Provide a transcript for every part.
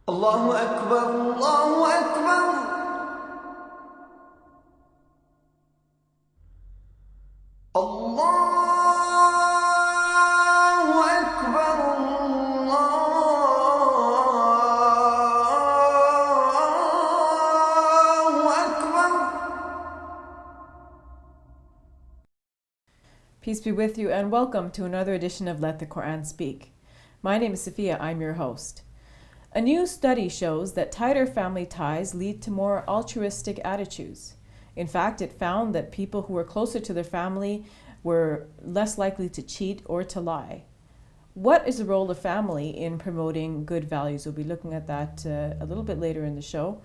الله أكبر الله أكبر الله أكبر الله أكبر. Peace be with you and welcome to another edition of Let the Quran Speak. My name is Sophia, I'm your host. A new study shows that tighter family ties lead to more altruistic attitudes. In fact, it found that people who were closer to their family were less likely to cheat or to lie. What is the role of family in promoting good values? We'll be looking at that a little bit later in the show.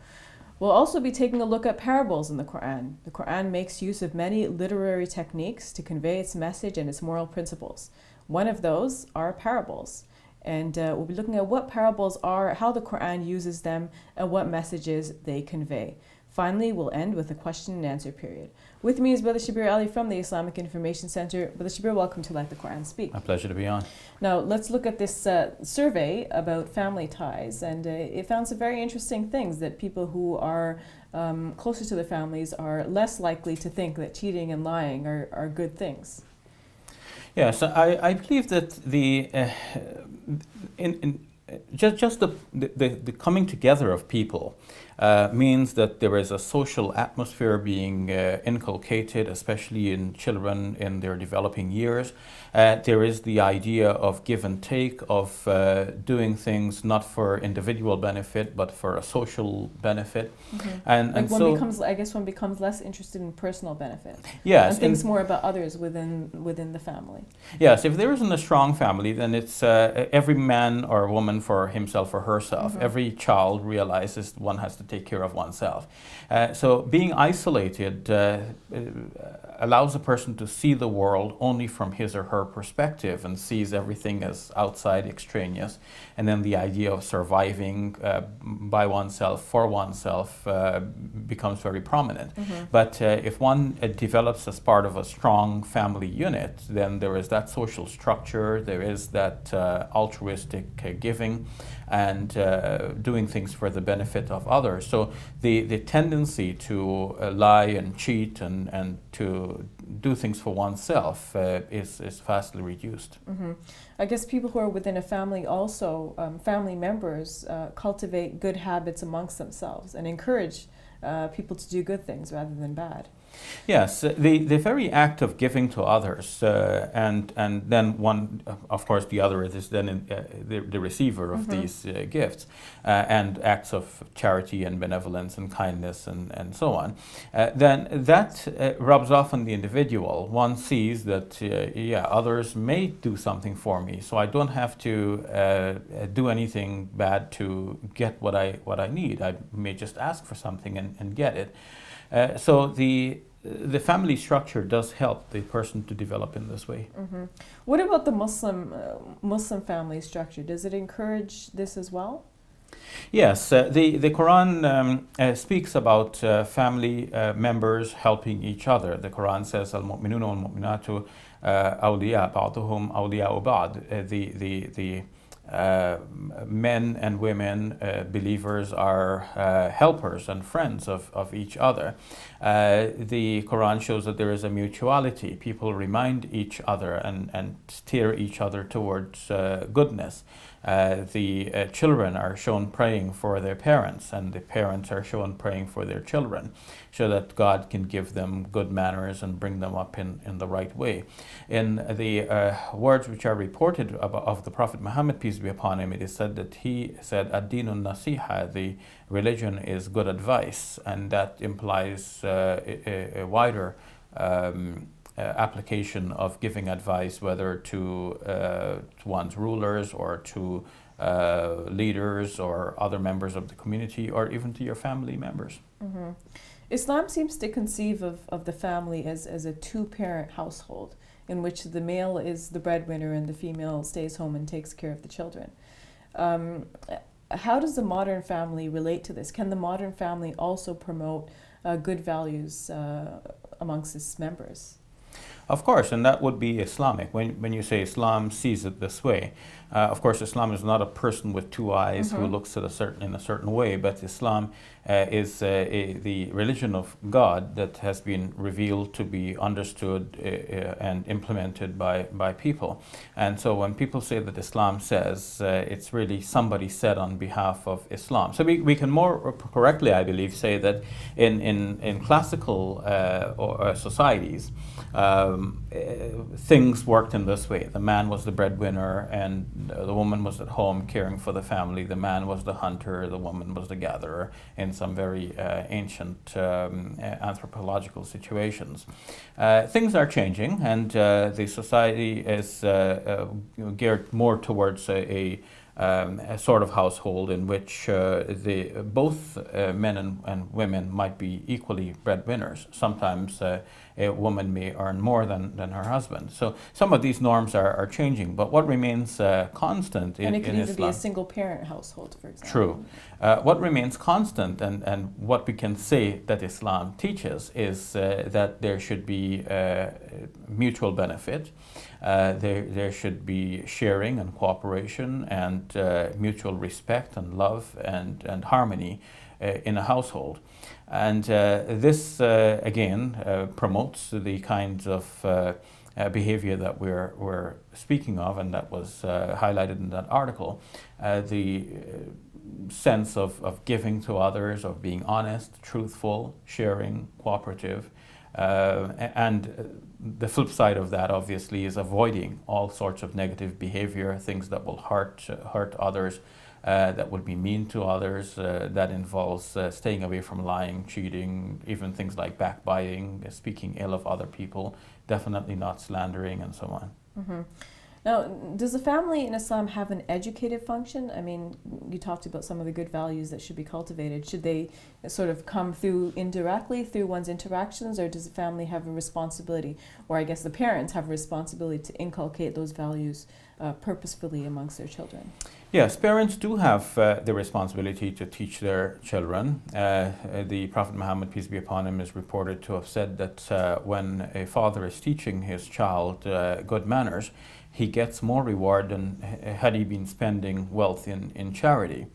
We'll also be taking a look at parables in the Quran. The Quran makes use of many literary techniques to convey its message and its moral principles. One of those are parables. And we'll be looking at what parables are, how the Quran uses them, and what messages they convey. Finally, we'll end with a question and answer period. With me is Brother Shabir Ali from the Islamic Information Center. Brother Shabir, welcome to Let the Quran Speak. My pleasure to be on. Now, let's look at this survey about family ties. And it found some very interesting things, that people who are closer to their families are less likely to think that cheating and lying are good things. Yes, I believe that just the coming together of people means that there is a social atmosphere being inculcated, especially in children in their developing years. There is the idea of give and take, of doing things not for individual benefit, but for a social benefit. Mm-hmm. And one so becomes less interested in personal benefit. yes, And thinks more about others within the family. yes, if there isn't a strong family, then it's every man or woman for himself or herself. Mm-hmm. Every child realizes one has to take care of oneself. So being isolated allows a person to see the world only from his or her perspective and sees everything as outside, extraneous. And then the idea of surviving by oneself, for oneself, becomes very prominent. Mm-hmm. But if one develops as part of a strong family unit, then there is that social structure, there is that altruistic giving and doing things for the benefit of others. So the tendency to lie and cheat and to do things for oneself is vastly reduced. Mm-hmm. I guess people who are within a family also, family members, cultivate good habits amongst themselves and encourage people to do good things rather than bad. Yes, the very act of giving to others, and then one, of course, the other is then the receiver of Mm-hmm. these gifts, and acts of charity and benevolence and kindness and so on. Then that rubs off on the individual. One sees that others may do something for me, so I don't have to do anything bad to get what I need. I may just ask for something and get it. So the family structure does help the person to develop in this way. Mm-hmm. What about the Muslim family structure? Does it encourage this as well? Yes, the Quran speaks about family members helping each other. The Quran says, "Al-mu'minuna wal-mu'minatu awliya ba'duhum awliya'u ba'd." The men and women, believers, are helpers and friends of each other. The Quran shows that there is a mutuality. People remind each other and steer each other towards goodness. The children are shown praying for their parents, and the parents are shown praying for their children, so that God can give them good manners and bring them up in the right way. In the words which are reported of the Prophet Muhammad, peace be upon him, it is said that he said, "Ad-dinun nasiha," the religion is good advice, and that implies a wider application of giving advice, whether to one's rulers or to leaders or other members of the community, or even to your family members. Mm-hmm. Islam seems to conceive of the family as a two-parent household, in which the male is the breadwinner and the female stays home and takes care of the children. How does the modern family relate to this? Can the modern family also promote good values amongst its members? Of course, and that would be Islamic. When you say Islam sees it this way, of course, Islam is not a person with two eyes who looks at in a certain way, but Islam is the religion of God that has been revealed to be understood and implemented by people. And so when people say that Islam says, it's really somebody said on behalf of Islam. So we can more correctly, I believe, say that in classical societies, things worked in this way. The man was the breadwinner and the woman was at home caring for the family. The man was the hunter, the woman was the gatherer in some very ancient anthropological situations. Things are changing, and the society is geared more towards a sort of household in which both men and women might be equally breadwinners. Sometimes a woman may earn more than her husband. So some of these norms are changing, but what remains constant in Islam... And it could even be a single-parent household, for example. True. What remains constant and what we can say that Islam teaches is that there should be mutual benefit. There should be sharing and cooperation and mutual respect and love and harmony in a household. And this, again, promotes the kinds of behavior that we're speaking of and that was highlighted in that article. The sense of giving to others, of being honest, truthful, sharing, cooperative, and the flip side of that, obviously, is avoiding all sorts of negative behavior, things that will hurt others, that would be mean to others, that involves staying away from lying, cheating, even things like backbiting, speaking ill of other people, definitely not slandering, and so on. Mm-hmm. Now, does the family in Islam have an educative function? I mean, you talked about some of the good values that should be cultivated. Should they sort of come through indirectly through one's interactions, or does the family have a responsibility, or I guess the parents have a responsibility to inculcate those values purposefully amongst their children? Yes, parents do have the responsibility to teach their children. The Prophet Muhammad, peace be upon him, is reported to have said that when a father is teaching his child good manners, he gets more reward than had he been spending wealth in charity.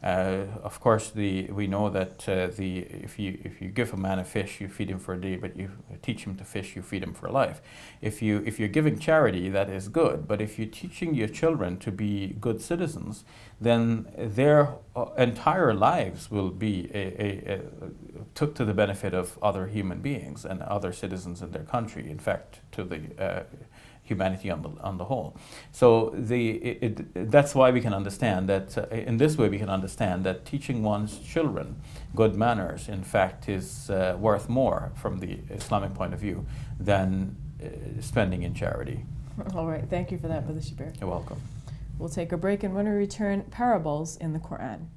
Of course, we know that if you give a man a fish, you feed him for a day, but you teach him to fish, you feed him for life. If you're giving charity, that is good. But if you're teaching your children to be good citizens, then their entire lives will be took to the benefit of other human beings and other citizens in their country. In fact, to the humanity on the whole. So that's why we can understand that, in this way we can understand that teaching one's children good manners, in fact, is worth more from the Islamic point of view than spending in charity. All right, thank you for that, Brother Shabir. You're welcome. We'll take a break, and when we return, parables in the Quran.